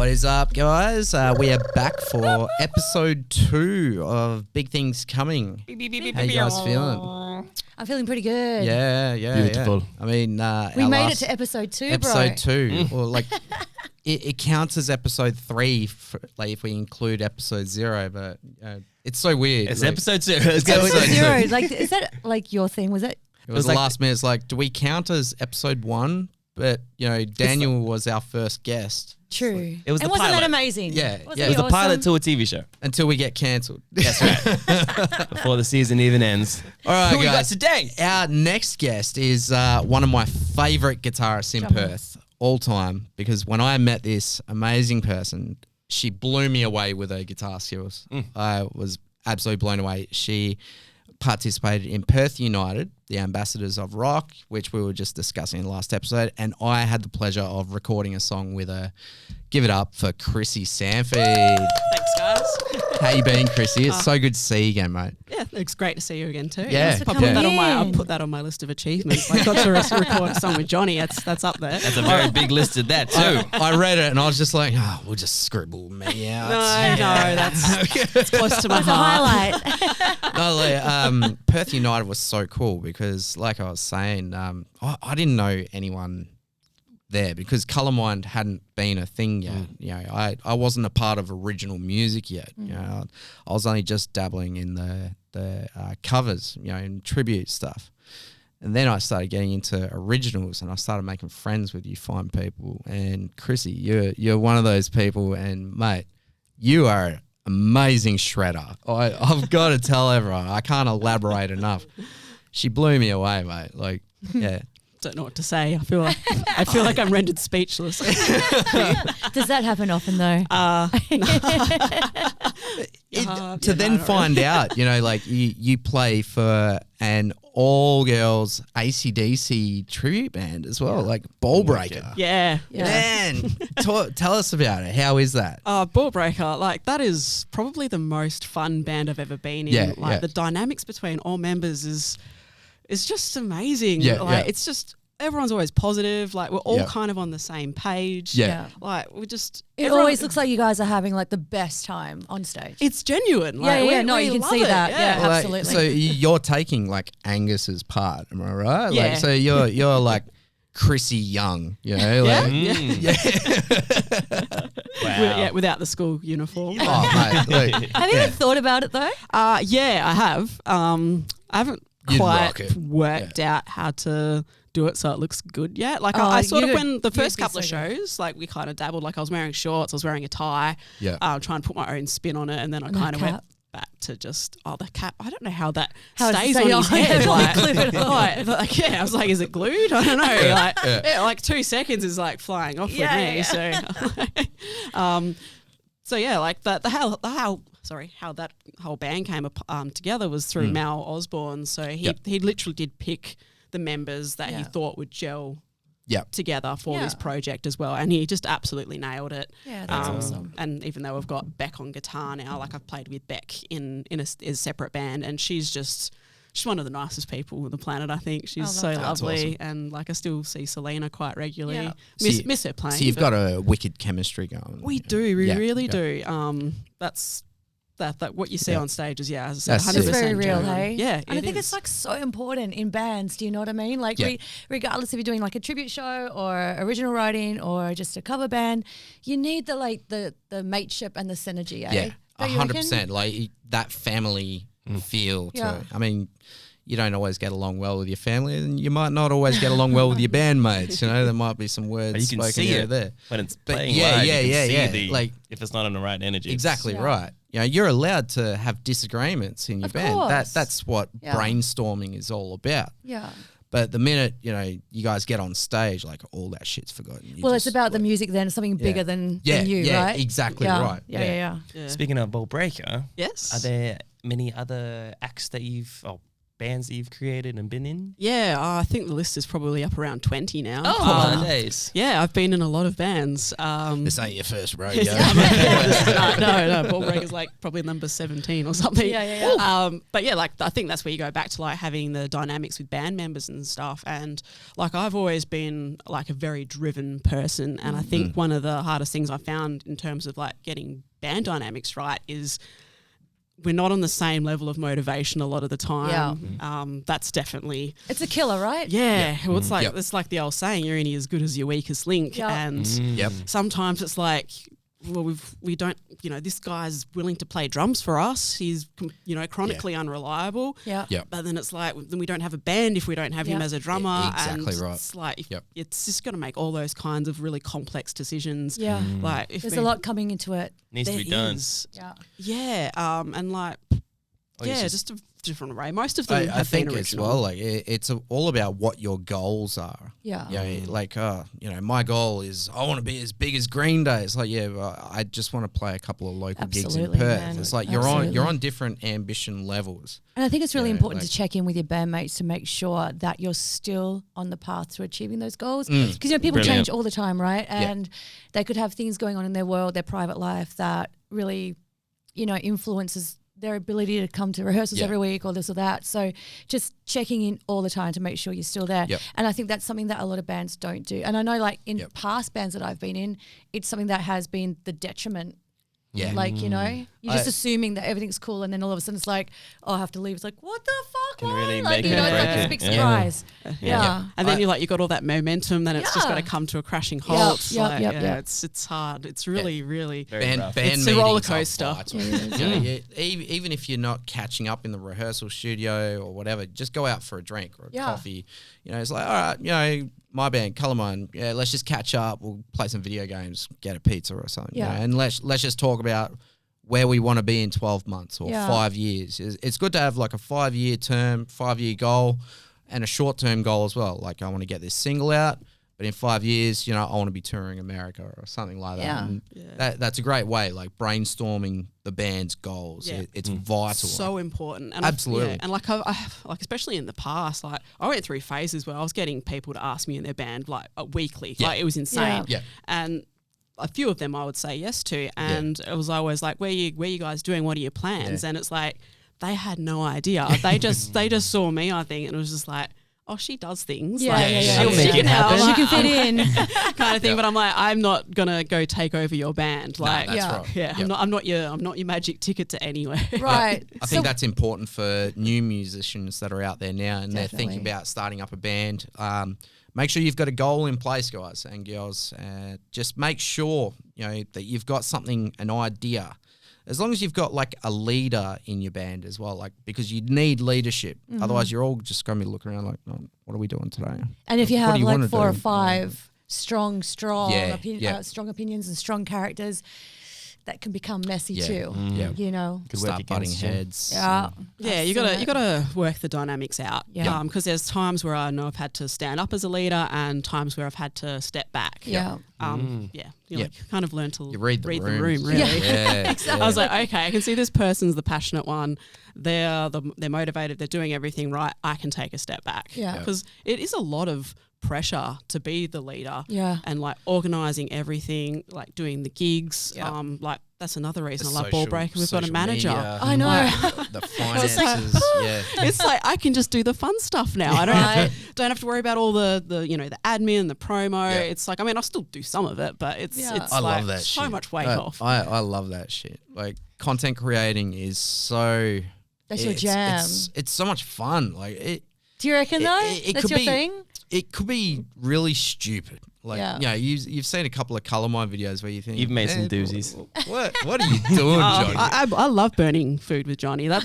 What is up, guys? We are back for episode 2 of Big Things Coming. How you guys feeling? I'm feeling pretty good. Yeah. Beautiful. I mean, we made it to episode 2, bro. Episode 2. Well, like, it counts as episode 3, like if we include episode 0, but it's so weird. It's like, episode 0. It's episode 0. Like, is that like your thing? Was it? It was the last minute. It's like, do we count as episode 1? But, Daniel was our first guest. True. It was and the wasn't pilot. that amazing? Yeah. Wasn't It was the awesome? pilot to a TV show. Until we get cancelled. That's right. Before the season even ends. All right, Who we got guys. today? Our next guest is one of my favourite guitarists in Perth all time, because when I met this amazing person, she blew me away with her guitar skills. I was absolutely blown away. She participated in Perth United, the Ambassadors of Rock, which we were just discussing in the last episode, and I had the pleasure of recording a song with her. Give it up for Krissy Sanfead. Thanks, guys. How you been, Krissy? It's so good to see you again, mate. Yeah, it's great to see you again too. Yeah, I'll put that on my list of achievements. I got to record a song with Johnny. That's up there. That's a very big list of that too. I read it and I was just like, we'll just scribble me out. No, that's close to my It's a heart. highlight. No, like, Perth United was so cool because, like I was saying, I didn't know anyone there because Colourmind hadn't been a thing yet. I wasn't a part of original music yet. I was only just dabbling in the covers, and tribute stuff. And then I started getting into originals and I started making friends with you fine people. And Krissy, you're one of those people, and mate, you are an amazing shredder. I've got to tell everyone, I can't elaborate enough. She blew me away, mate. Like, yeah. Don't know what to say. I feel like I'm rendered speechless. Does that happen often though? To then find out, like you play for an all-girls ACDC tribute band as well, like Ballbreaker. Yeah. Man, tell us about it. How is that? Ballbreaker, like that is probably the most fun band I've ever been in. The dynamics between all members is just amazing. It's just everyone's always positive. Like we're all kind of on the same page. Yeah. Like we're just. It always looks like you guys are having like the best time on stage. It's genuine. Like, you can love see it. that. Yeah, Like, absolutely. so you're taking like Angus's part, am I right? Yeah. Like, so you're like Krissy Young, Like, Wow. Without the school uniform. Oh, mate, like, Have you ever thought about it though? Yeah, I have. I haven't You'd rock quite it. worked out how to do it so it looks good yet. Like I sort of, when the first couple of shows, like we kind of dabbled, like I was wearing shorts, I was wearing a tie, trying to put my own spin on it, and then I kind of went back to just, the cap. I don't know how that stays on his head. I was like, is it glued? I don't know. Like 2 seconds is like flying off with me. So yeah, like how that whole band came together was through Mal Osborne. So he literally did pick the members that he thought would gel together for this project as well, and he just absolutely nailed it. Yeah, that's awesome. And even though we've got Beck on guitar now, like I've played with Beck in a separate band, and she's one of the nicest people on the planet. I think she's so lovely, awesome. And like I still see Selena quite regularly. Yeah. Miss her playing. So you've got a wicked chemistry going. We do, we really do. That's that what you see on stage is, as I said, 100% It's very real, genuine. hey? Yeah, and I think it's like so important in bands. Do you know what I mean? Like regardless if you're doing like a tribute show or original writing or just a cover band, you need the mateship and the synergy. Yeah, 100%. Like that family feel to it. I mean, you don't always get along well with your family, and you might not always get along well with your bandmates. There might be some words spoken here or there. When it's playing live, you can see like, if it's not on the right energy. Exactly right. You're allowed to have disagreements in your band. Course. That's what brainstorming is all about. Yeah. But the minute, you guys get on stage, like all that shit's forgotten. It's about the music then, something bigger than you, right? Exactly right. Yeah. Speaking of Ballbreaker, yes. are there many other acts that you've bands that you've created and been in? Yeah, I think the list is probably up around 20 now. Oh, days. Yeah, I've been in a lot of bands. This ain't your first rodeo. no, Ballbreaker's like probably number 17 or something. But yeah, like I think that's where you go back to like having the dynamics with band members and stuff. And like I've always been like a very driven person, and I think one of the hardest things I found in terms of like getting band dynamics right is we're not on the same level of motivation a lot of the time. That's definitely... It's a killer, right? Yeah. Well, it's like the old saying, you're only as good as your weakest link. And sometimes it's like, well, we don't, this guy's willing to play drums for us. He's, chronically unreliable. But then it's like, then we don't have a band if we don't have him as a drummer. Exactly and right. It's like, it's just got to make all those kinds of really complex decisions. Like, if there's a lot coming into it. Needs to be done. And like, just a different array. Most of them I think as well, like it's all about what your goals are. My goal is I want to be as big as Green Day. It's like, I just want to play a couple of local gigs in Perth. Man. It's like you're on different ambition levels. And I think it's really important to check in with your bandmates to make sure that you're still on the path to achieving those goals. Because people change all the time, right? And they could have things going on in their world, their private life that really, influences their ability to come to rehearsals every week or this or that. So just checking in all the time to make sure you're still there. And I think that's something that a lot of bands don't do. And I know like in past bands that I've been in, it's something that has been the detriment. Like, you're just assuming that everything's cool, and then all of a sudden it's like, oh, I have to leave. It's like, what the fuck? Can really like, make it's like this big surprise. And then you got all that momentum, then it's just got to come to a crashing halt. It's hard. It's really, really band it's a roller coaster. Even if you're not catching up in the rehearsal studio or whatever, just go out for a drink or a coffee. It's like, all right, my band, Colourmine, let's just catch up. We'll play some video games, get a pizza or something. And let's just talk about where we want to be in 12 months or 5 years. It's good to have like a 5-year term, 5-year goal, and a short-term goal as well. Like I want to get this single out, but in 5 years, I want to be touring America or something like that. And that's a great way, like brainstorming the band's goals. It's vital. So important. And absolutely. And like I like especially in the past, like I went through phases where I was getting people to ask me in their band like weekly. Like it was insane. And a few of them I would say yes to, and it was always like, where you guys doing? What are your plans? And it's like they had no idea. They just saw me, I think, and it was just like, oh, she does things. She'll make it happen. She can fit in, kind of thing. But I'm like, I'm not gonna go take over your band. Like, that's right. I'm not your magic ticket to anywhere. Right. I think that's important for new musicians that are out there now, and they're thinking about starting up a band. Make sure you've got a goal in place, guys and girls. Just make sure that you've got something, an idea. As long as you've got like a leader in your band as well, like because you need leadership. Otherwise, you're all just going to be looking around like, oh, what are we doing today? And if you have like 4 or 5 strong opinions and strong characters, that can become messy too. Could start butting heads. You gotta work the dynamics out. Because there's times where I know I've had to stand up as a leader and times where I've had to step back. Kind of learn to read the room. Really. I was like, okay, I can see this person's the passionate one. They're motivated. They're doing everything right. I can take a step back. Because it is a lot of pressure to be the leader and like organizing everything, like doing the gigs. Like that's another reason I love Ballbreaker. We've got a manager. Media, I know. The finances. It's like I can just do the fun stuff now. I don't have to worry about all the admin, the promo. It's like, I mean, I still do some of it, but it's I love that so shit. much weight off. I love that shit. Like content creating is so that's your jam. It's so much fun. Like it. Do you reckon though? That's your thing? It could be really stupid. Like, you've seen a couple of Colourmine videos where you think... You've made some doozies. What are you doing, Johnny? I love burning food with Johnny. That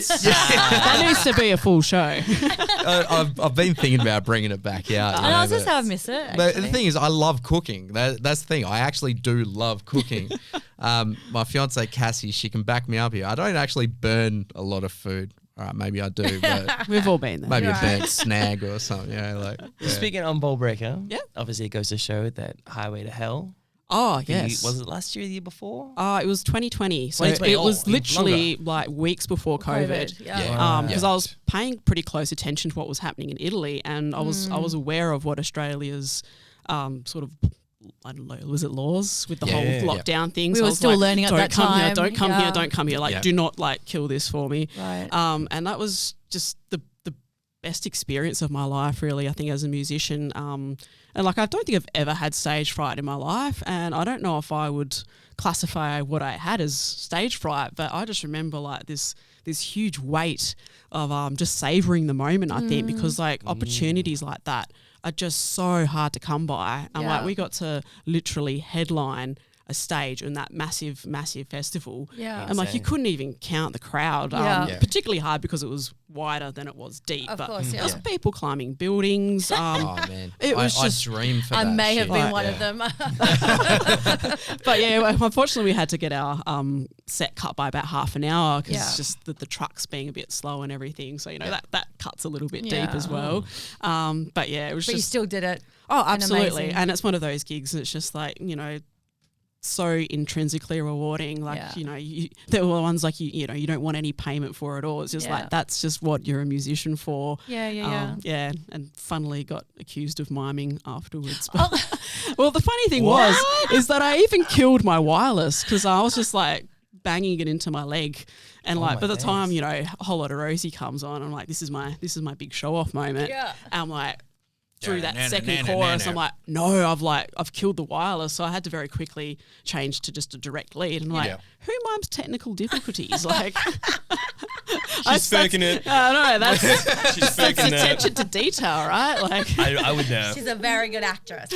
needs to be a full show. I've been thinking about bringing it back out. I was just how I miss it, actually. But the thing is, I love cooking. That's the thing. I actually do love cooking. My fiance Cassie, she can back me up here. I don't actually burn a lot of food. All right, maybe I do, but we've all been there. Maybe a burnt snag or something. Speaking on Ballbreaker, obviously it goes to show that Highway to Hell. Oh, yes. Was it last year or the year before? It was 2020. So 2020. it was Longer. literally like weeks before COVID. Because I was paying pretty close attention to what was happening in Italy, and I was aware of what Australia's sort of, I don't know, was it laws with the whole lockdown thing? We so were I was still like, learning at that time. Don't come here, don't come here. Like, do not like kill this for me. Right. And that was just the best experience of my life, really, I think, as a musician. And like, I don't think I've ever had stage fright in my life, and I don't know if I would classify what I had as stage fright, but I just remember like this huge weight of just savouring the moment, I think, because like opportunities like that are just so hard to come by. And like, we got to literally headline a stage in that massive festival. Yeah. And like, you couldn't even count the crowd, particularly hard because it was wider than it was deep. Of course, there was people climbing buildings. Oh man, it was I just dream for I that may have shit. been one of them. But yeah, unfortunately we had to get our set cut by about half an hour because just the trucks being a bit slow and everything. So, you know, that cuts a little bit deep as well. But yeah, it was But you still did it. Oh, absolutely. And it's one of those gigs, and it's just like, you know, so intrinsically rewarding. Like, you know, there were ones like, you know, you don't want any payment for it all. It's just like, that's just what you're a musician for. Yeah. And funnily got accused of miming afterwards. But well, the funny thing is that I even killed my wireless because I was just like banging it into my leg. And like, by the time, you know, a whole lot of Rosie comes on, I'm like, this is my big show off moment. Yeah. And I'm like, through that second chorus, I'm like, no, I've killed the wireless. So I had to very quickly change to just a direct lead. And like, who mimes technical difficulties? Like, she's faking it. I know, she's faking that. Attention to detail, right? Like, I would know. She's a very good actress.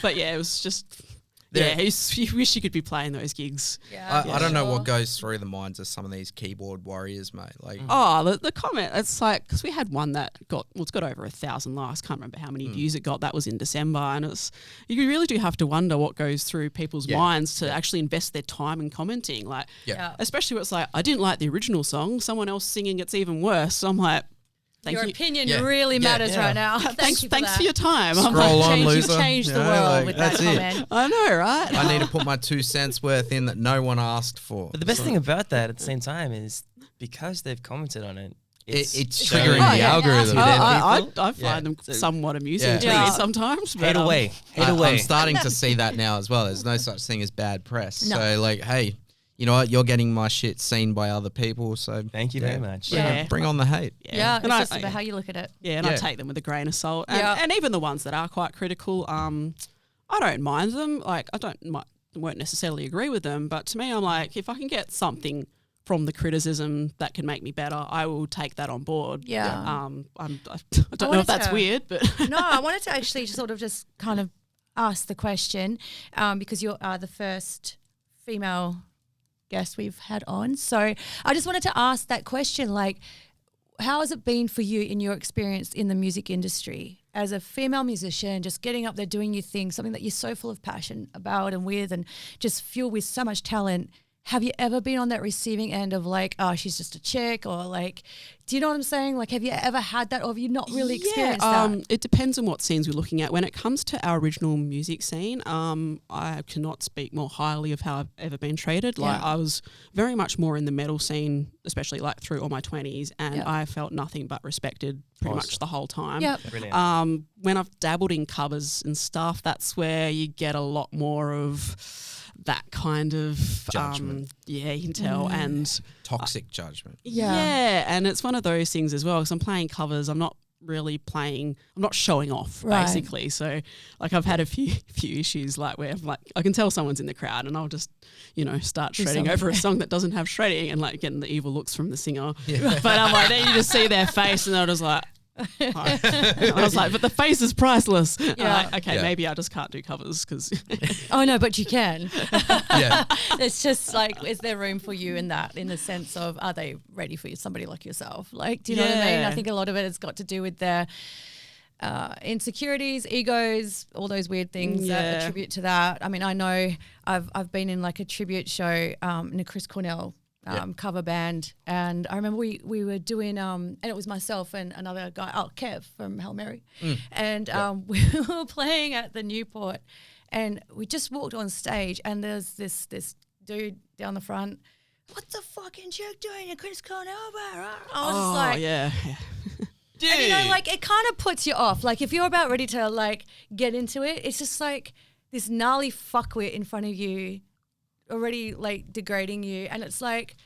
But yeah, it was just. Yeah, you wish you could be playing those gigs. Yeah, I don't know what goes through the minds of some of these keyboard warriors, mate. Like, the comment, it's like, because we had one that it's got over 1,000 likes. Can't remember how many views it got. That was in December, and you really do have to wonder what goes through people's minds to actually invest their time in commenting. Like, especially when it's like, I didn't like the original song. Someone else singing it's even worse. So I'm like, Your opinion really matters right now. Thanks for your time. Scroll on, loser. You've changed the world with that comment. I know, right? I need to put my 2 cents worth in that no one asked for. But the best thing about that at the same time is because they've commented on it, it's triggering the algorithm. I find them somewhat amusing to me sometimes. Hate away. I'm starting to see that now as well. There's no such thing as bad press. No. So like, hey, you know what? You're getting my shit seen by other people, so thank you very much. Bring on the hate. Yeah, it's just about how you look at it. Yeah, and I take them with a grain of salt. And even the ones that are quite critical, I don't mind them. Like, won't necessarily agree with them, but to me, I'm like, if I can get something from the criticism that can make me better, I will take that on board. Yeah. I don't know if that's weird, but no, I wanted to actually just kind of ask the question because you're the first female guest we've had on. So I just wanted to ask that question, like, how has it been for you in your experience in the music industry as a female musician, just getting up there, doing your thing, something that you're so full of passion about and with and just fueled with so much talent? Have you ever been on that receiving end of like, oh, she's just a chick, or like, do you know what I'm saying? Like, have you ever had that, or have you not really experienced that? It depends on what scenes we're looking at. When it comes to our original music scene, I cannot speak more highly of how I've ever been treated. Like, I was very much more in the metal scene, especially like through all my 20s, and I felt nothing but respected pretty much the whole time. Brilliant. When I've dabbled in covers and stuff, that's where you get a lot more of that kind of judgment. You can tell, and toxic judgment. And it's one of those things as well, because I'm playing covers. I'm not really playing. I'm not showing off basically. So like, I've had a few issues like where I'm like, I can tell someone's in the crowd, and I'll just start shredding over a song that doesn't have shredding, and like getting the evil looks from the singer. But I'm like, then you just see their face, and they're just like. I was like, but the face is priceless. Maybe I just can't do covers because. Oh no, but you can. It's just like, is there room for you in that? In the sense of, are they ready for somebody like yourself? Like, do you know what I mean? I think a lot of it has got to do with their insecurities, egos, all those weird things that attribute to that. I mean, I know I've been in like a tribute show in a Chris Cornell cover band, and I remember we were doing and it was myself and another guy, Kev from Hail Mary, and we were playing at the Newport, and we just walked on stage, and there's this dude down the front. What the fucking chick doing? Chris Cornell, I was just like, yeah. Dude. And you know, like it kind of puts you off. Like if you're about ready to like get into it, it's just like this gnarly fuckwit in front of you, already like degrading you, and it's like,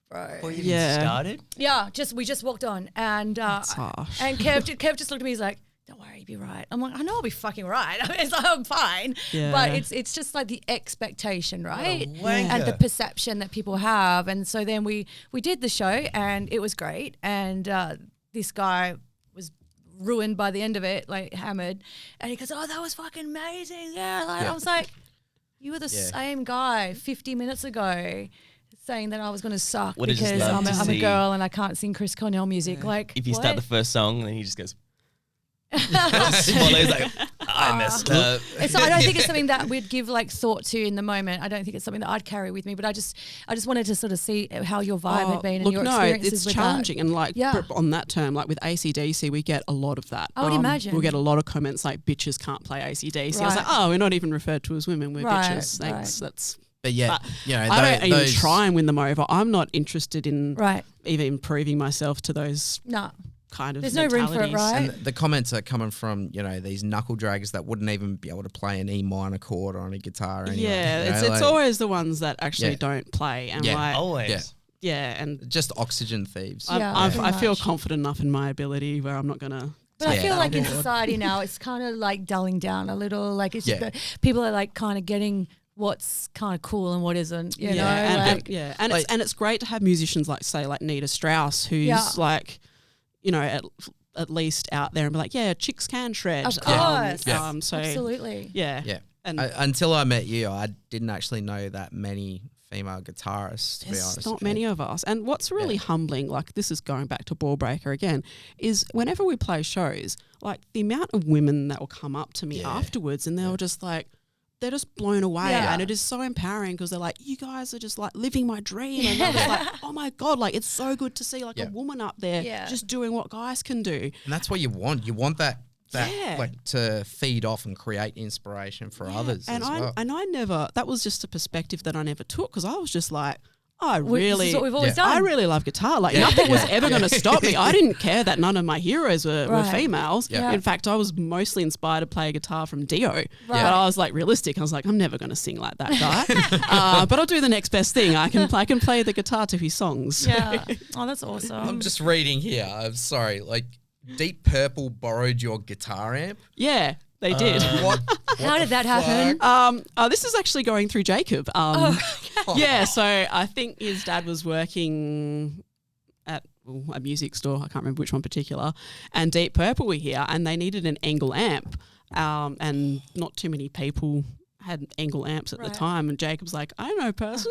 bro. Before you even started? Yeah, we just walked on, and and Kev just looked at me. He's like, "Don't worry, you'll be right." I'm like, "I know I'll be fucking right. I mean, it's like, I'm fine." Yeah. But it's just like the expectation, right? And the perception that people have, and so then we did the show, and it was great, and this guy was ruined by the end of it, like hammered, and he goes, "Oh, that was fucking amazing." Yeah, I was like, "You were the same guy 50 minutes ago saying that I was going to suck because I'm a girl and I can't sing Chris Cornell music." Like, if you start the first song, then he just goes, he's like, I messed up. I don't think it's something that we'd give like thought to in the moment. I don't think it's something that I'd carry with me, but I just wanted to sort of see how your vibe had been and your experiences it's challenging. And like on that term, like with ACDC, we get a lot of that. I would imagine. We'll get a lot of comments like, bitches can't play ACDC. I was like, we're not even referred to as women, we're bitches. Thanks. That's... But yeah, I don't even try and win them over. I'm not interested in even proving myself to those kind of There's no room for it, right? And the comments are coming from, these knuckle draggers that wouldn't even be able to play an E minor chord on a guitar anyway. Yeah, it's always the ones that actually don't play. And always. Yeah, and just oxygen thieves. I feel confident enough in my ability where I'm not going to... But I feel like in society now, it's kind of like dulling down a little. Like it's just that people are like kind of getting what's kind of cool and what isn't, you know? And it's great to have musicians like, say, like Nita Strauss, who's like... at least out there and be like, chicks can shred. Of course. So absolutely. Yeah. And until I met you, I didn't actually know that many female guitarists, to be honest. There's not many of us. And what's really humbling, like this is going back to Ballbreaker again, is whenever we play shows, like the amount of women that will come up to me afterwards and they'll just like, they're just blown away and it is so empowering because they're like, you guys are just like living my dream. And I was like, oh my God, like it's so good to see like a woman up there just doing what guys can do. And that's what you want. You want that like to feed off and create inspiration for others and as well. And I never, that was just a perspective that I never took because I was just like, this is what we've always done. I really love guitar. Like nothing was ever going to stop me. I didn't care that none of my heroes were females. Yeah. In fact, I was mostly inspired to play guitar from Dio. Right. But I was like realistic. I was like, I'm never going to sing like that guy. But I'll do the next best thing. I can play the guitar to his songs. Yeah. Oh, that's awesome. I'm just reading here. I'm sorry. Like Deep Purple borrowed your guitar amp? Yeah. They did. How did that happen? This is actually going through Jacob. Yeah, so I think his dad was working at a music store. I can't remember which one in particular. And Deep Purple were here and they needed an Engel amp. And not too many people had Engel amps at the time. And Jacob's like, I know a person.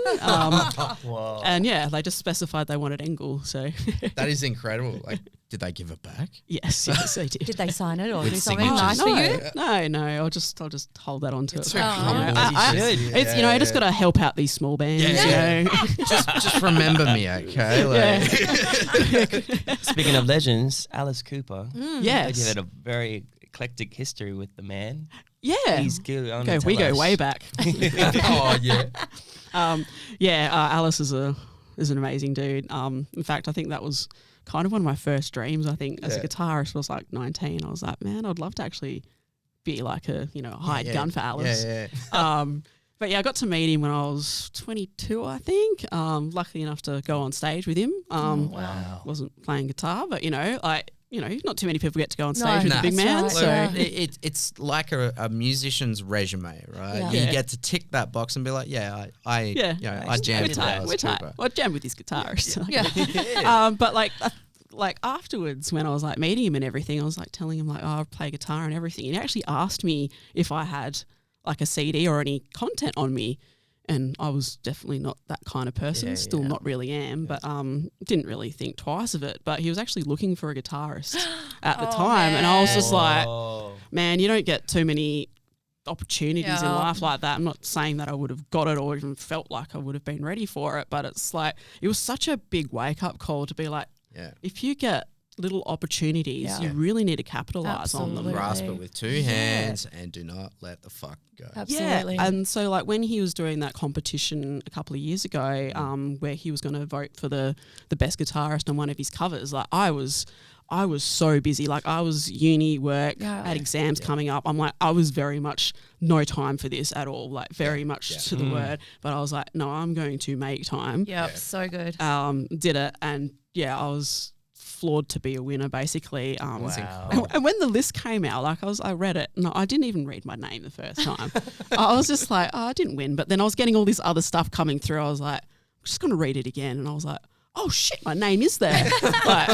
And they just specified they wanted Engel. So that is incredible. Like, did they give it back? Yes, they did. Did they sign it or do something nice for you? No. I'll just hold that on to it. I just got to help out these small bands. Just remember me, okay? Like. Speaking of legends, Alice Cooper. Yes, you had a very eclectic history with the man. Yeah, he's good. We go way back. Alice is an amazing dude. In fact, I think that was kind of one of my first dreams. I think as a guitarist, was like 19. I was like, man, I'd love to actually be like a hired gun for Alice. But I got to meet him when I was 22, I think. Lucky enough to go on stage with him. Wasn't playing guitar, but not too many people get to go on stage with a big man. Right, so it's like a musician's resume, right? Yeah. You get to tick that box and be like, I jammed with Alice Cooper. I jammed with his guitarist. But afterwards, when I was like meeting him and everything, I was like telling him like, I play guitar and everything. And he actually asked me if I had like a CD or any content on me. And I was definitely not that kind of person, still not really am, but didn't really think twice of it. But he was actually looking for a guitarist at the time. Man. And I was just like, man, you don't get too many opportunities in life like that. I'm not saying that I would have got it or even felt like I would have been ready for it, but it's like it was such a big wake up call to be like, if you get little opportunities, you really need to capitalize on them. Grasp it with two hands and do not let the fuck go. Absolutely. Yeah. And so like when he was doing that competition a couple of years ago, where he was going to vote for the best guitarist on one of his covers, like I was so busy. Like I was uni work, had exams coming up. I'm like, I was very much no time for this at all, like very much to the word. But I was like, no, I'm going to make time. So good. Did it. And I was floored to be a winner basically. Wow. And when the list came out, like I read it. No, I didn't even read my name the first time. I was just like, I didn't win. But then I was getting all this other stuff coming through. I was like, I'm just going to read it again. And I was like, oh shit, my name is there. Like,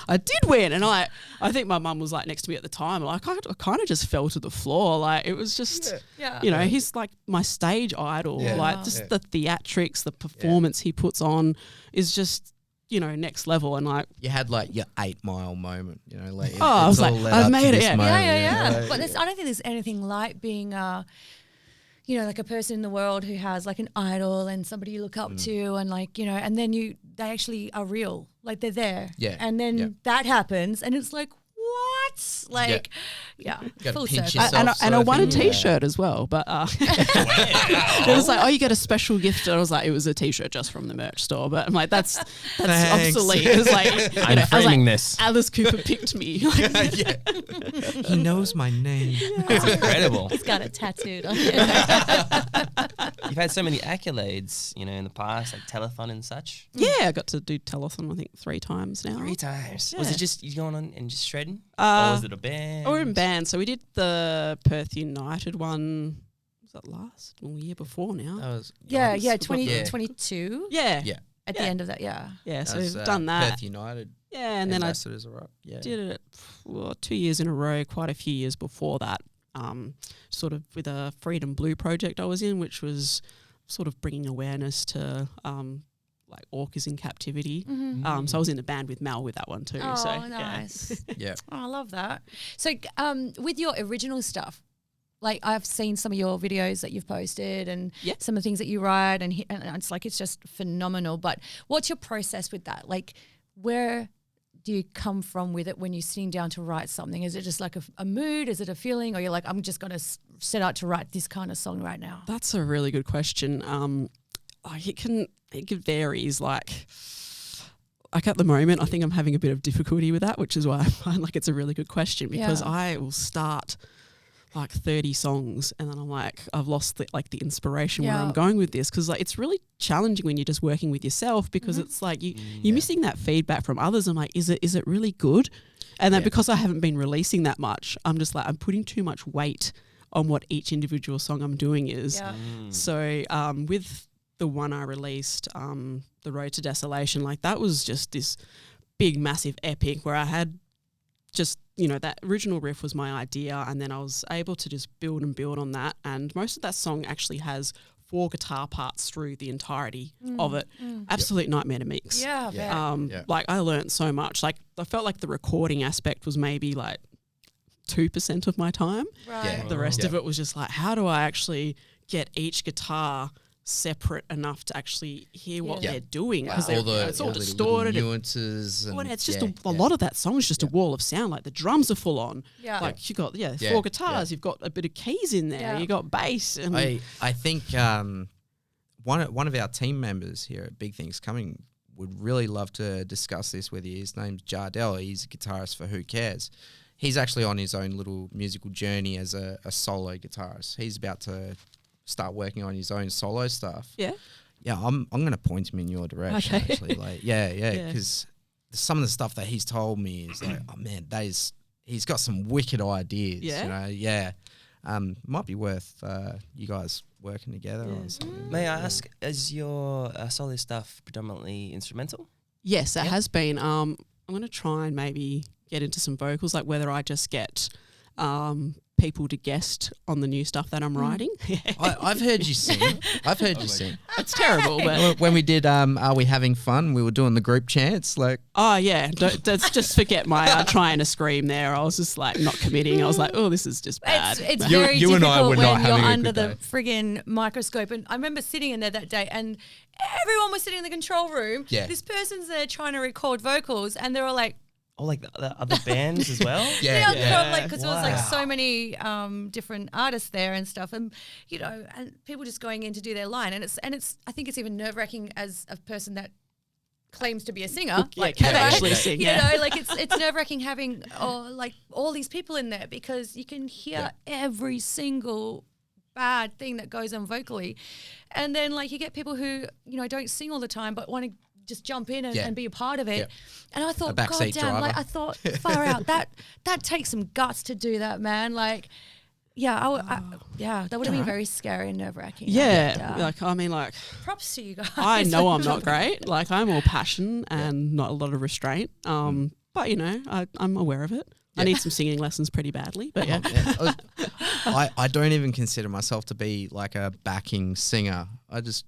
I did win. And I think my mum was like next to me at the time. Like I kind of just fell to the floor. Like it was just, he's like my stage idol. Like just the theatrics, the performance he puts on is just, next level. And like you had like your 8 Mile moment, like I was like, I've made it. Yeah. But I don't think there's anything like being like a person in the world who has like an idol and somebody you look up to and like, and then they actually are real, like they're there. Yeah. And then that happens and it's like, what? Like, full circle. And I won a T-shirt as well, but it was like, oh, you get a special gift. And I was like, it was a T-shirt just from the merch store, but I'm like, that's obsolete. It was like, I'm framing this. Alice Cooper picked me. He knows my name. That's incredible. He's got it tattooed on You've had so many accolades, in the past, like telethon and such. Yeah, I got to do telethon, I think 3 times now. 3 times. Yeah. Was it just you going on and just shredding? Or was it a band? Or in band. So we did the Perth United one. Was that last? Well, year before now. That was 2022. Yeah. At the end of that, Yeah, so we've done that. Perth United. Yeah, and then I did it 2 years in a row, quite a few years before that, sort of with a Freedom Blue project I was in, which was sort of bringing awareness to like orcas in captivity. Mm-hmm. So I was in the band with Mel with that one too. Oh, so nice. Yeah. Oh, I love that. So with your original stuff, like I've seen some of your videos that you've posted and some of the things that you write and it's like it's just phenomenal. But what's your process with that? Like where do you come from with it when you're sitting down to write something? Is it just like a mood? Is it a feeling? Or you're like, I'm just going to set out to write this kind of song right now? That's a really good question. It varies. Like at the moment, I think I'm having a bit of difficulty with that, which is why I find like it's a really good question because I will start like 30 songs and then I'm like, I've lost the inspiration where I'm going with this because like it's really challenging when you're just working with yourself because it's like you're missing that feedback from others. I'm like, is it really good? And then because I haven't been releasing that much, I'm just like, I'm putting too much weight on what each individual song I'm doing is. Yeah. So with the one I released, The Road to Desolation, like that was just this big, massive epic where I had just, that original riff was my idea and then I was able to just build on that. And most of that song actually has 4 guitar parts through the entirety of it. Absolute nightmare to mix. Like I learned so much. Like I felt like the recording aspect was maybe like 2% of my time. Right. The rest of it was just like, how do I actually get each guitar separate enough to actually hear what they're doing because it's all distorted nuances and it's just a lot of that song is just a wall of sound. Like the drums are full on, like you got 4 guitars, you've got a bit of keys in there, you got bass. And I think one of our team members here at Big Things Coming would really love to discuss this with you. His name's Jardel. He's a guitarist for Who Cares. He's actually on his own little musical journey as a solo guitarist. He's about to start working on his own solo stuff. I'm going to point him in your direction actually. Like because some of the stuff that he's told me is like, oh man, he's got some wicked ideas. Might be worth you guys working together on something. May I ask, is your solo stuff predominantly instrumental? Yes, it has been. I'm going to try and maybe get into some vocals, like whether I just get people to guest on the new stuff that I'm writing. I've heard you sing. I've heard you sing. It's terrible, but When we did Are We Having Fun, we were doing the group chants. Like, oh yeah, let's just forget my trying to scream there. I was just like not committing. I was like, oh, this is just bad. It's You- very you and I difficult were not when you're having a under good the day. friggin' microscope. And I remember sitting in there that day and everyone was sitting in the control room. Yeah. This person's there trying to record vocals and they're all like, Oh, like the other bands as well? because there was like Wow. so many different artists there and stuff, and you know, and people just going in to do their line, and it's I think it's even nerve wracking as a person that claims to be a singer, can actually sing. You know, like it's nerve wracking having like all these people in there because you can hear every single bad thing that goes on vocally, and then like you get people who don't sing all the time but want to just jump in and be a part of it. Yeah. And I thought, A God backseat damn, like driver. I thought, far out. That takes some guts to do that, man. Like, yeah, that would have been very scary and nerve wracking. Yeah, like props to you guys. I know I'm not great. Like I'm all passion and not a lot of restraint. But I'm aware of it. I need some singing lessons pretty badly. But yeah. I don't even consider myself to be like a backing singer. I just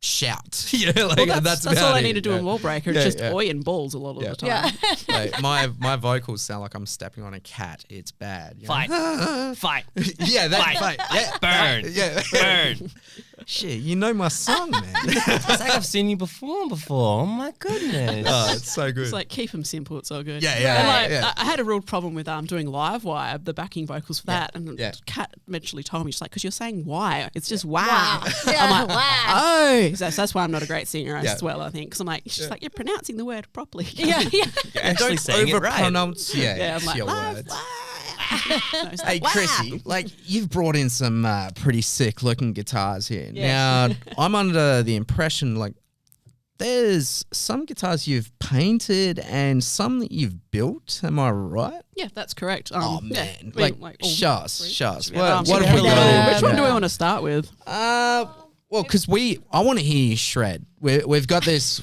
shout. Well, that's all about I it, need to do in Ballbreaker. Yeah, Just yeah. oi and balls a lot of the time. Yeah. Like, my vocals sound like I'm stepping on a cat. It's bad. you know? Fight. Fight. Yeah, that fight. Yeah, Burn. Yeah. Burn. Shit, you know my song, man. It's like I've seen you perform before. Oh my goodness. Oh, it's so good. It's like keep them simple. It's all good. Yeah. And like I had a real problem with doing Live Wire, the backing vocals for that, and Kat eventually told me she's like, because you're saying why, it's just wow. Yeah, I'm like, wow. oh, that's why I'm not a great singer as well. I think because I'm like, she's like, you're pronouncing the word properly. Yeah. You're actually Don't saying it right. overpronunciate I'm like, your Live words. Wire. Hey, Krissy, like you've brought in some pretty sick looking guitars here. Now, I'm under the impression like there's some guitars you've painted and some that you've built. Am I right? Yeah, that's correct. Oh yeah, man, I mean, like all show us. Yeah, What have we got? Which one do we want to start with? Well, because I want to hear you shred. We've got this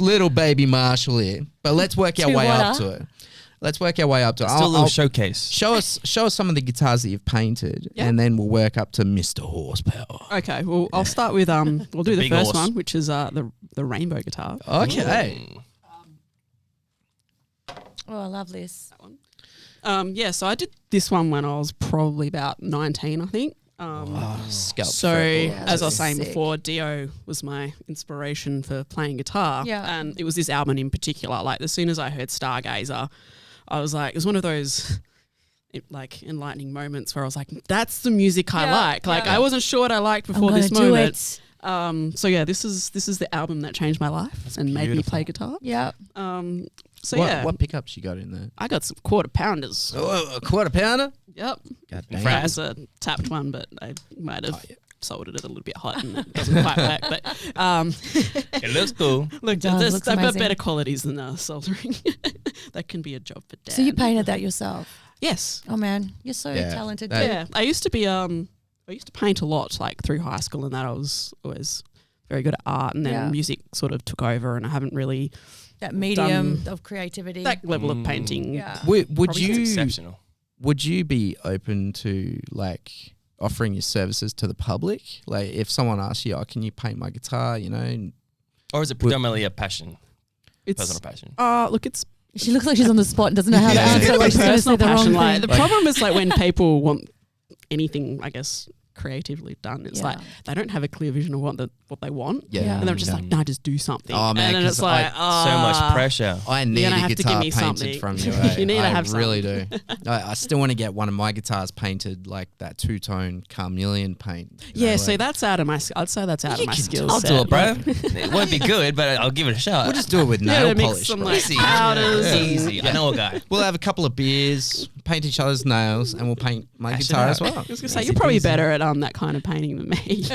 little baby Marshall here, but let's work our way up to it. Let's work our way up to it. Still a little showcase. Show us some of the guitars that you've painted, and then we'll work up to Mr. Horsepower. Okay, well, I'll start with we'll do the big first horse. one, which is the rainbow guitar. Okay. Oh, I love this. So I did this one when I was probably about 19, I think. Scalp So, fretboard. as I was saying sick. before, Dio was my inspiration for playing guitar. Yeah. And it was this album in particular. Like, as soon as I heard Stargazer, I was like, it was one of those enlightening moments where I was like, that's the music I like. Like, I wasn't sure what I liked before this moment. This is the album that changed my life and made me play guitar. Yeah. What pickups you got in there? I got some quarter pounders. Oh, a quarter pounder? Yep. God damn. That was a tapped one, but I might have soldered it a little bit hot and it doesn't quite work. But It looks cool. look, looks I've got amazing. better qualities than soldering. That can be a job for Dad. So you painted that yourself? Yes. Oh man, you're so talented. Yeah. I used to be I used to paint a lot like through high school, and that I was always very good at art, and then music sort of took over, and I haven't really That medium of creativity. that level of painting. Yeah. Would It's you exceptional. would you be open to like offering your services to the public? Like if someone asks you, can you paint my guitar, Or is it predominantly a passion? It's Personal passion. Look, it's She looks like she's on the spot and doesn't know how to Yeah. answer. Like she's going to say personal the wrong passion. thing. Like, the problem is like when people want anything, I guess, creatively done, it's like they don't have a clear vision of what they want. Yeah. And they're just like, no, just do something. Oh, man, and then 'cause it's like, So much pressure. I need gonna a have to give guitar me painted something. from you. You need to have I really do. I still want to get one of my guitars painted like that two-tone carnelian paint. Yeah, so that's out of my. I'd say that's out of my skills. I'll do it, bro. It won't be good, but I'll give it a shot. We'll just do it with Yeah, nail mix polish. some bro. like Easy. powders. Easy. I know a guy. We'll have a couple of beers, paint each other's nails, and we'll paint my Hash it guitar out. as well. I was gonna say you're probably better at that kind of painting than me.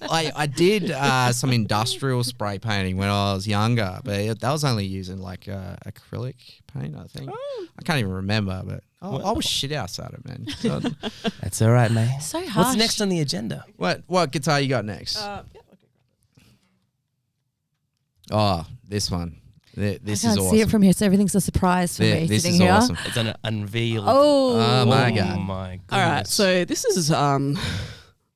I did some industrial spray painting when I was younger, but that was only using like acrylic paint, I think. I can't even remember, but I was shit house at it, man. So, That's all right, man. So harsh. What's next on the agenda? what guitar you got next? Oh, this one. This I is can't awesome. see it from here, so everything's a surprise for me This sitting is here. awesome. It's an unveiled. Oh, my God. Oh my goodness. All right, so this is a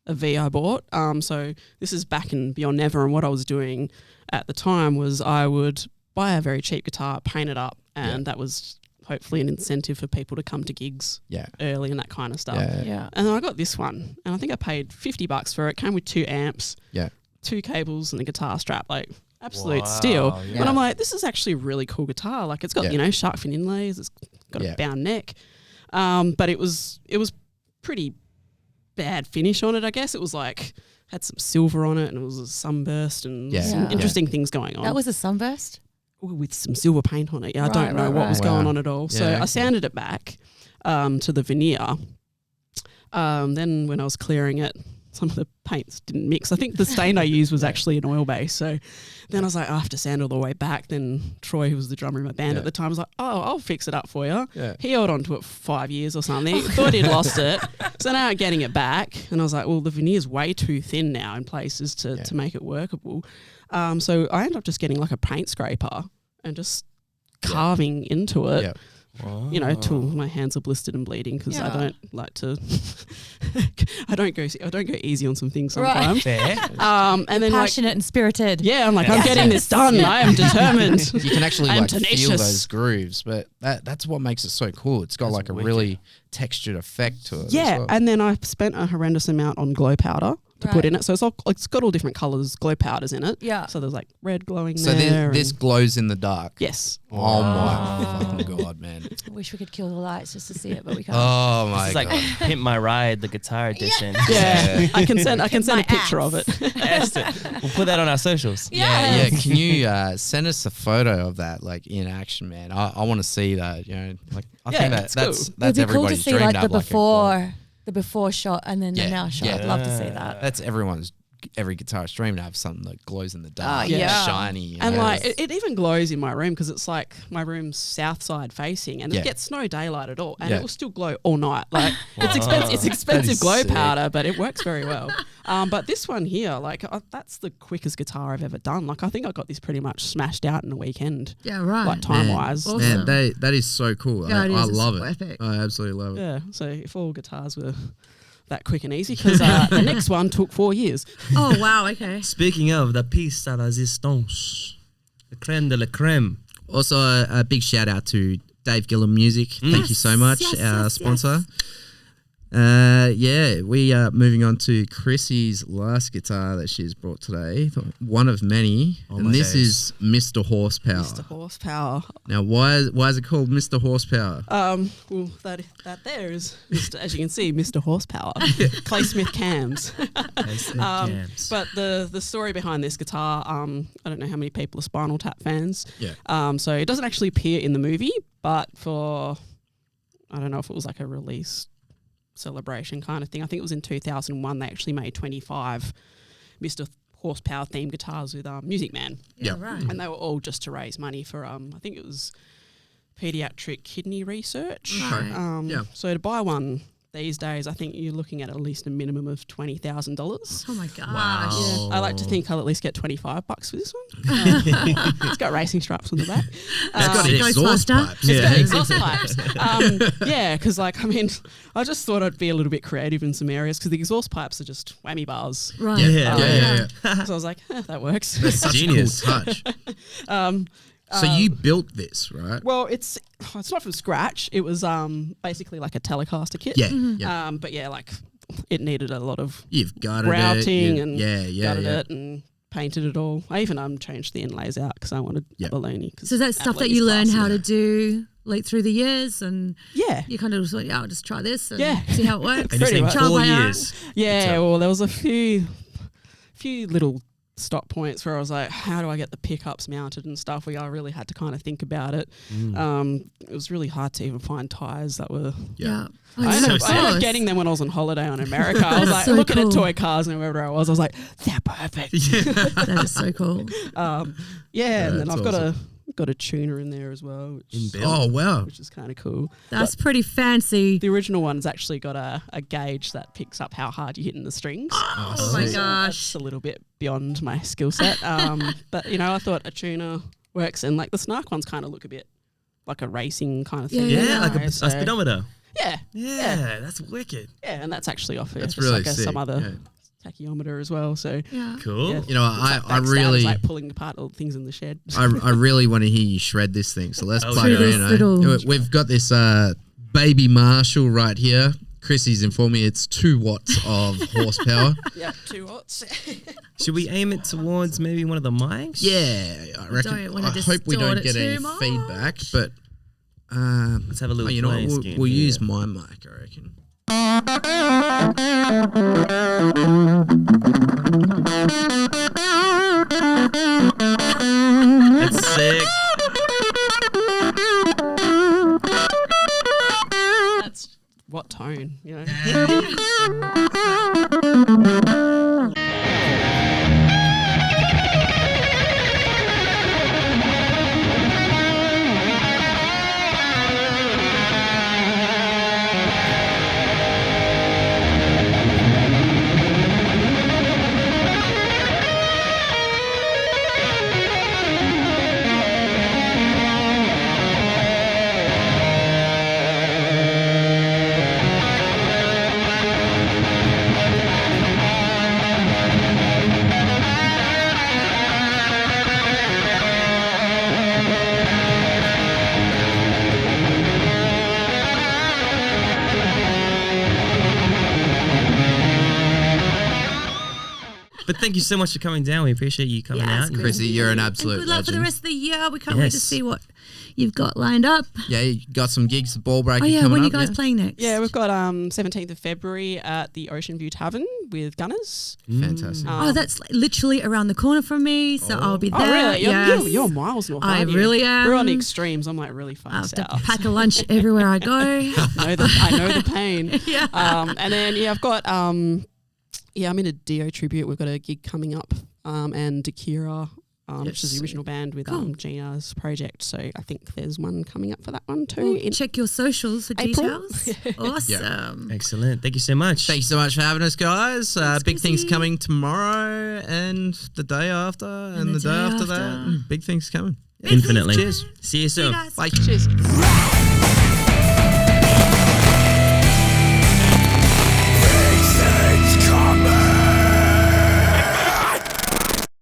V I bought. So this is back in Beyond Never, and what I was doing at the time was I would buy a very cheap guitar, paint it up, and that was hopefully an incentive for people to come to gigs early and that kind of stuff. Yeah. And then I got this one, and I think I paid $50 for it. Came with 2 amps, 2 cables, and a guitar strap. Like absolute steal. Yeah. But I'm like, this is actually a really cool guitar. Like it's got shark fin inlays. It's got a bound neck. But it was pretty bad finish on it. I guess it was like had some silver on it, and it was a sunburst and some interesting things going on. That was a sunburst? With some silver paint on it. Yeah, I don't know right, what was Wow. going on at all. So Yeah. I sanded it back to the veneer. Then when I was clearing it, some of the paints didn't mix. I think the stain I used was actually an oil base. So then I was like, I have to sand all the way back. Then Troy, who was the drummer in my band at the time, was like, oh, I'll fix it up for you. Yeah. He held on to it for 5 years or something. Thought he'd lost it. So now I'm getting it back. And I was like, well, the veneer's way too thin now in places to make it workable. So I ended up just getting like a paint scraper and just carving into it. Yeah. You know, till my hands are blistered and bleeding because I don't like to. I don't go easy on some things sometimes. Fair. And then Passionate and spirited. I'm like, I'm getting this done. I am determined. You can actually I'm like tenacious. feel those grooves, but that's what makes it so cool. It's got like a really textured effect to it. Yeah, as well. and then I spent a horrendous amount on glow powder to put in it. So it's got all different colours, glow powders in it. Yeah. So there's like red glowing So there. this glows in the dark. Yes. Oh my fucking god, man! I wish we could kill the lights just to see it, but we can't. Oh my It's like god! Pimp My Ride, the guitar edition. Yeah. I can send a picture of it. Esther, we'll put that on our socials. Yeah. Can you send us a photo of that, like in action, man? I want to see that. You know, like I think that's that's cool. that's It'd be cool to everybody's see dream like to the have, like, a glow. before shot and then the now shot. I'd love to see that. That's every guitarist dream to have something that glows in the dark, yeah. shiny, you And know? like it even glows in my room because it's like my room's south side facing, and it gets no daylight at all, and it will still glow all night. Like it's expensive. It's expensive glow sick. powder, but it works very well. But this one here, like that's the quickest guitar I've ever done. Like I think I got this pretty much smashed out in a weekend. Yeah, right. Like time wise. Man, that is so cool. Yeah, it I is. It's love so it. epic. I absolutely love it. Yeah. So if all guitars were that quick and easy, because the next one took 4 years. Oh wow, okay. Speaking of the piece de resistance, the creme de la creme. Also, a big shout out to Dave Gillum Music. Thank you so much, our sponsor. We are moving on to Krissy's last guitar that she's brought today, one of many, and this is Mr. Horsepower. Mr. Horsepower. Now, why is it called Mr. Horsepower? Well, that there is, as you can see, Mr. Horsepower. Clay Smith cams. But the story behind this guitar, I don't know how many people are Spinal Tap fans. Yeah. So it doesn't actually appear in the movie, but for, I don't know if it was like a release celebration kind of thing. I think it was in 2001. They actually made 25 Mr. Horsepower themed guitars with Music Man. Yeah. Right. And they were all just to raise money for, I think it was pediatric kidney research. Right. So to buy one these days, I think you're looking at least a minimum of $20,000. Oh my gosh. Wow. I like to think I'll at least get $25 for this one. It's got racing stripes on the back. It's got It goes exhaust faster. pipes. It's got exhaust pipes. Because I just thought I'd be a little bit creative in some areas because the exhaust pipes are just whammy bars. Right. Yeah. So I was like, that works. That's such Genius. a cool touch. So you built this, right? Well, it's not from scratch. It was basically like a Telecaster kit. Yeah. Yeah. But yeah, like it needed a lot of You've gutted grouting it. and gutted it and painted it all. I even changed the inlays out because I wanted abalone. So that's stuff that you learn how to do like through the years, and you kind of just like, I'll just try this and see how it works. And you're saying much. 4 years. Yeah, well, there was a few little stop points where I was like, how do I get the pickups mounted and stuff, where I really had to kind of think about it. It was really hard to even find tyres that were... Yeah. I ended up getting them when I was on holiday in America. I was like looking at toy cars and wherever I was like, they're perfect. That is so cool. And then I've got a tuner in there as well, which is kind of cool. That's pretty fancy. The original one's actually got a gauge that picks up how hard you're hitting the strings. Oh my gosh. That's a little bit beyond my skill set. But I thought a tuner works. And like the Snark ones kind of look a bit like a racing kind of thing. Yeah, like a speedometer. Yeah, that's wicked. Yeah, and that's actually off That's just really like sick. some other tachymeter as well. So Cool. yeah. You know, I Like really, like pulling apart all the things in the shed. I really want to hear you shred this thing. So let's plug yeah. it in. We've got this baby Marshall right here. Krissy's informed me it's 2 watts of horsepower. Yeah, 2 watts. Should we aim it towards maybe one of the mics? Yeah, I reckon. Don't I hope we don't get any feedback, but Let's have a little you know, playing we'll scheme use here. my mic, I reckon. That's sick. That's what tone, you know? But thank you so much for coming down. We appreciate you coming out. Krissy, you're an absolute and good luck legend. for the rest of the year. We can't wait to see what you've got lined up. Yeah, you got some gigs, the Ballbreaker Oh yeah, coming when are you up, guys playing next? Yeah, we've got 17th of February at the Ocean View Tavern with Gunners. Fantastic. Oh, that's literally around the corner from me, so I'll be there. Oh, really? Yes. You're miles north, I aren't you? really am. We're on the extremes. I'm like really far I have to south. pack a lunch everywhere I go. I know the pain. Yeah. And then, I've got, I'm in a Dio tribute. We've got a gig coming up and Dakira, which is the original band with Gina's project. So I think there's one coming up for that one too. Well, check your socials for April. details. Awesome. Excellent. Thank you so much. Thank you so much for having us, guys. Big things Krissy. coming tomorrow and the day after and the day after that. Big things coming. Infinitely. Cheers. See you soon. guys. Bye. Cheers.